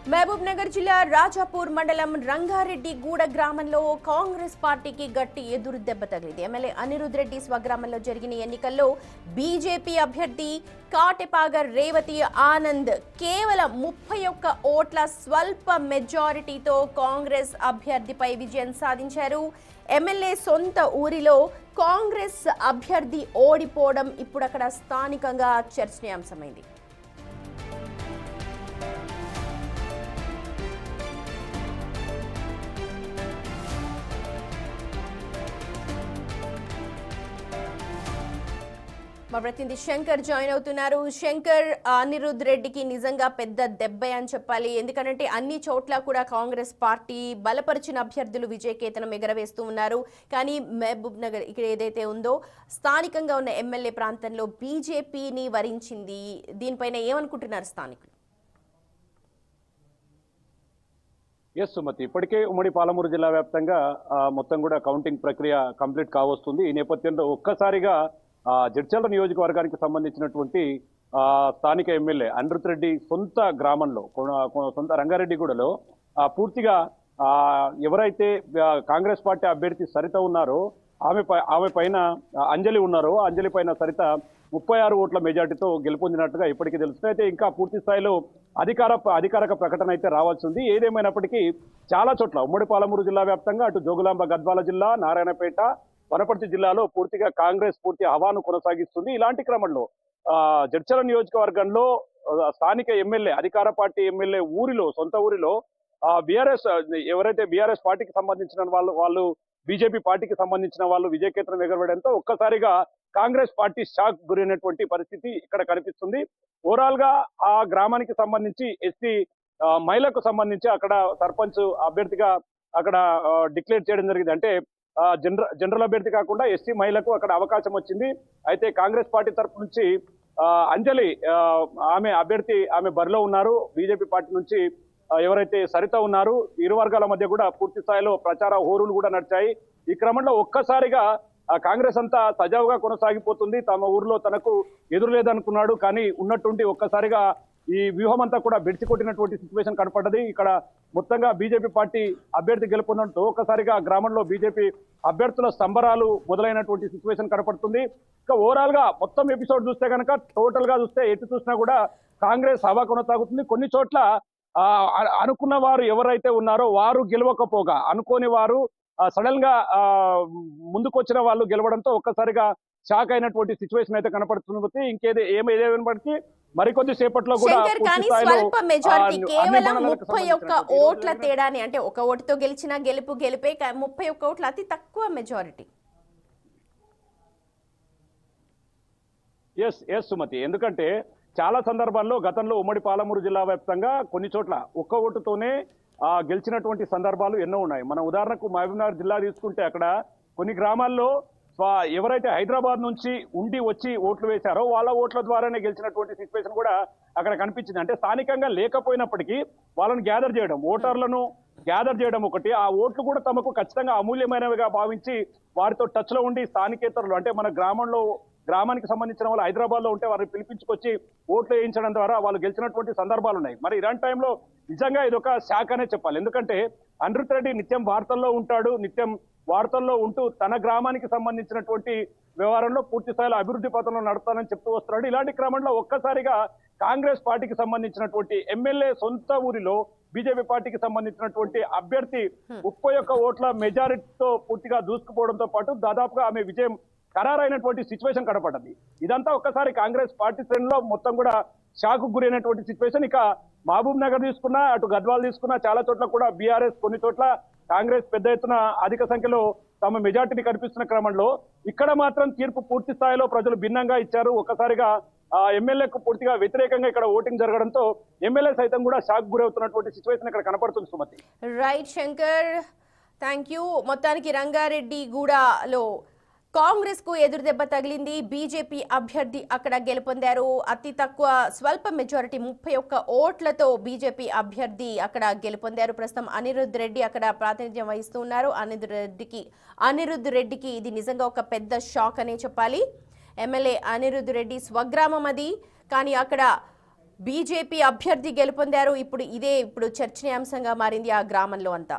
మహబూబ్ నగర్ జిల్లా రాజాపూర్ మండలం రంగారెడ్డి గూడ గ్రామంలో కాంగ్రెస్ పార్టీకి గట్టి ఎదురు దెబ్బ తగిలింది. ఎమ్మెల్యే అనిరుద్ రెడ్డి స్వగ్రామంలో జరిగిన ఎన్నికల్లో బీజేపీ అభ్యర్థి కాటెపాగ రేవతి ఆనంద్ కేవలం 31 ఓట్ల స్వల్ప మెజారిటీతో కాంగ్రెస్ అభ్యర్థిపై విజయం సాధించారు. ఎమ్మెల్యే సొంత ఊరిలో కాంగ్రెస్ అభ్యర్థి ఓడిపోవడం ఇప్పుడు అక్కడ స్థానికంగా చర్చనీయాంశమైంది. మా ప్రతినిధి శంకర్ జాయిన్ అవుతున్నారు. శంకర్, అనిరుద్ రెడ్డికి నిజంగా పెద్ద దెబ్బ అని చెప్పాలి. ఎందుకంటే అన్ని చోట్ల కూడా కాంగ్రెస్ పార్టీ బలపరిచిన అభ్యర్థులు విజయకేతనం ఎగరవేస్తూ ఉన్నారు. కానీ మహబూబ్ నగర్ ఇక్కడ ఏదైతే ఉందో స్థానికంగా ఉన్న ఎమ్మెల్యే ప్రాంతంలో బీజేపీని వరించింది. దీనిపైన ఏమనుకుంటున్నారు స్థానికులు? ఎస్ సుమతి, ఇప్పటికే ఉమ్మడి పాలమూరు జిల్లా వ్యాప్తంగా మొత్తం కూడా కౌంటింగ్ ప్రక్రియ కంప్లీట్ కావస్తుంది. ఈ నేపథ్యంలో ఒక్కసారిగా జడ్చర్ల నియోజకవర్గానికి సంబంధించినటువంటి స్థానిక ఎమ్మెల్యే అనిరుద్ రెడ్డి సొంత గ్రామంలో సొంత రంగారెడ్డిగూడలో పూర్తిగా ఎవరైతే కాంగ్రెస్ పార్టీ అభ్యర్థి సరిత ఉన్నారో ఆమె పైన అంజలి ఉన్నారో అంజలి పైన సరిత 36 ఓట్ల మెజార్టీతో గెలుపొందినట్టుగా ఇప్పటికీ తెలుస్తుంది. అయితే ఇంకా పూర్తి స్థాయిలో అధికారిక ప్రకటన అయితే రావాల్సి ఉంది. ఏదేమైనప్పటికీ చాలా చోట్ల ఉమ్మడి పాలమూరు జిల్లా వ్యాప్తంగా అటు జోగులాంబ గద్వాల జిల్లా, నారాయణపేట, వనపర్తి జిల్లాలో పూర్తిగా కాంగ్రెస్ పూర్తి హవాను కొనసాగిస్తుంది. ఇలాంటి క్రమంలో జడ్చర్ల నియోజకవర్గంలో స్థానిక ఎమ్మెల్యే, అధికార పార్టీ ఎమ్మెల్యే ఊరిలో, సొంత ఊరిలో బీఆర్ఎస్ ఎవరైతే బీఆర్ఎస్ పార్టీకి సంబంధించిన వాళ్ళు బీజేపీ పార్టీకి సంబంధించిన వాళ్ళు విజయకేతనం ఎగరవేయడంతో ఒక్కసారిగా కాంగ్రెస్ పార్టీ షాక్ గురైనటువంటి పరిస్థితి ఇక్కడ కనిపిస్తుంది. ఓవరాల్ గా ఆ గ్రామానికి సంబంధించి ఎస్సీ మహిళకు సంబంధించి అక్కడ సర్పంచ్ అభ్యర్థిగా అక్కడ డిక్లేర్ చేయడం జరిగింది. అంటే జనరల్ అభ్యర్థి కాకుండా ఎస్సీ మహిళకు అక్కడ అవకాశం వచ్చింది. అయితే కాంగ్రెస్ పార్టీ తరఫు నుంచి అంజలి ఆమె బరిలో ఉన్నారు. బీజేపీ పార్టీ నుంచి ఎవరైతే సరిత ఉన్నారు, ఇరు వర్గాల మధ్య కూడా పూర్తి స్థాయిలో ప్రచార హోరులు కూడా నడిచాయి. ఈ క్రమంలో ఒక్కసారిగా కాంగ్రెస్ అంతా సజావుగా కొనసాగిపోతుంది. తమ ఊర్లో తనకు ఎదురు లేదనుకున్నాడు, కానీ ఉన్నట్టుండి ఒక్కసారిగా ఈ వ్యూహం అంతా కూడా బెడిచికొట్టినటువంటి సిచ్యువేషన్ కనపడ్డది. ఇక్కడ మొత్తంగా బీజేపీ పార్టీ అభ్యర్థి గెలుపొందడంతో ఒక్కసారిగా గ్రామంలో బీజేపీ అభ్యర్థుల సంబరాలు మొదలైనటువంటి సిచ్యువేషన్ కనపడుతుంది. ఇంకా ఓవరాల్ గా మొత్తం ఎపిసోడ్ చూస్తే కనుక టోటల్ గా చూస్తే ఎటు చూసినా కూడా కాంగ్రెస్ హవా కొనసాగుతుంది. కొన్ని చోట్ల అనుకున్న వారు ఎవరైతే ఉన్నారో వారు గెలవకపోగా అనుకోని వారు సడన్ గా ముందుకొచ్చిన వాళ్ళు గెలవడంతో ఒక్కసారిగా షాక్ అయినటువంటి సిచ్యువేషన్ అయితే కనపడుతుంది. ఏదేమైనప్పటికీ మరికొద్ది సేపట్లో కూడా స్వల్ప మెజారిటీ కేవలం 31 ఓట్ల తేడాని, అంటే ఒక ఓటుతో గెలిచిన గెలిపే 31 ఓట్ల అతి తక్కువ మెజారిటీ. ఎస్ సుమతి, ఎందుకంటే చాలా సందర్భాల్లో గతంలో ఉమ్మడి పాలమూరు జిల్లా వ్యాప్తంగా కొన్ని చోట్ల ఒక్క ఓటుతోనే గెలిచినటువంటి సందర్భాలు ఎన్నో ఉన్నాయి. మన ఉదాహరణకు మహబూబ్నగర్ జిల్లా తీసుకుంటే అక్కడ కొన్ని గ్రామాల్లో ఎవరైతే హైదరాబాద్ నుంచి ఉండి వచ్చి ఓట్లు వేశారో వాళ్ళ ఓట్ల ద్వారానే గెలిచినటువంటి సిచ్యువేషన్ కూడా అక్కడ కనిపించింది. అంటే స్థానికంగా లేకపోయినప్పటికీ వాళ్ళని గ్యాదర్ చేయడం, ఓటర్లను గ్యాదర్ చేయడం ఒకటి, ఆ ఓట్లు కూడా తమకు ఖచ్చితంగా అమూల్యమైనవిగా భావించి వారితో టచ్ లో ఉండి స్థానికేతరులు, అంటే మన గ్రామానికి సంబంధించిన వాళ్ళు హైదరాబాద్ లో ఉంటే వారిని పిలిపించుకొచ్చి ఓట్లు వేయించడం ద్వారా వాళ్ళు గెలిచినటువంటి సందర్భాలు ఉన్నాయి. మరి ఇలాంటి టైంలో నిజంగా ఇది ఒక శాఖ అనే చెప్పాలి. ఎందుకంటే అనిరుద్ రెడ్డి నిత్యం వార్తల్లో ఉంటాడు, నిత్యం వార్తల్లో ఉంటూ తన గ్రామానికి సంబంధించినటువంటి వ్యవహారంలో పూర్తి స్థాయిలో అభివృద్ధి పథంలో నడుపుతానని చెప్తూ వస్తున్నాడు. ఇలాంటి క్రమంలో ఒక్కసారిగా కాంగ్రెస్ పార్టీకి సంబంధించినటువంటి ఎమ్మెల్యే సొంత ఊరిలో బీజేపీ పార్టీకి సంబంధించినటువంటి అభ్యర్థి 31 ఓట్ల మెజారిటీతో పూర్తిగా దూసుకుపోవడంతో పాటు దాదాపుగా ఆమె విజయం ఖరారైనటువంటి సిచ్యువేషన్ కనపడ్డది. ఇదంతా ఒక్కసారి కాంగ్రెస్ పార్టీ శ్రేణిలో మొత్తం కూడా షాక్ గురైనటువంటి సిచ్యువేషన్. ఇక మహబూబ్ నగర్ తీసుకున్నా, అటు గద్వాల్ తీసుకున్నా, చాలా చోట్ల కూడా బీఆర్ఎస్, కొన్ని చోట్ల కాంగ్రెస్ పెద్ద ఎత్తున అధిక సంఖ్యలో తమ మెజార్టీని కనిపిస్తున్న క్రమంలో ఇక్కడ మాత్రం తీర్పు పూర్తి స్థాయిలో ప్రజలు భిన్నంగా ఇచ్చారు. ఒక్కసారిగా ఎమ్మెల్యేకు పూర్తిగా వ్యతిరేకంగా ఇక్కడ ఓటింగ్ జరగడంతో ఎమ్మెల్యే సైతం కూడా షాక్ గురవుతున్నటువంటి సిచ్యువేషన్ ఇక్కడ కనపడుతుంది Sumathi. Right Shankar, thank you. మొత్తానికి రంగారెడ్డి గూడలో కాంగ్రెస్ కు ఎదురు దెబ్బ తగిలింది. బీజేపీ అభ్యర్థి అక్కడ గెలుపొందారు. అతి తక్కువ స్వల్ప మెజారిటీ 31 ఓట్లతో బీజేపీ అభ్యర్థి అక్కడ గెలుపొందారు. ప్రస్తుతం అనిరుద్ రెడ్డి అక్కడ ప్రాతినిధ్యం వహిస్తూ ఉన్నారు. అనిరుద్ రెడ్డికి ఇది నిజంగా ఒక పెద్ద షాక్ అనే చెప్పాలి. ఎమ్మెల్యే అనిరుద్ రెడ్డి స్వగ్రామం అది, కానీ అక్కడ బీజేపీ అభ్యర్థి గెలుపొందారు. ఇప్పుడు ఇదే చర్చనీయాంశంగా మారింది ఆ గ్రామంలో అంతా.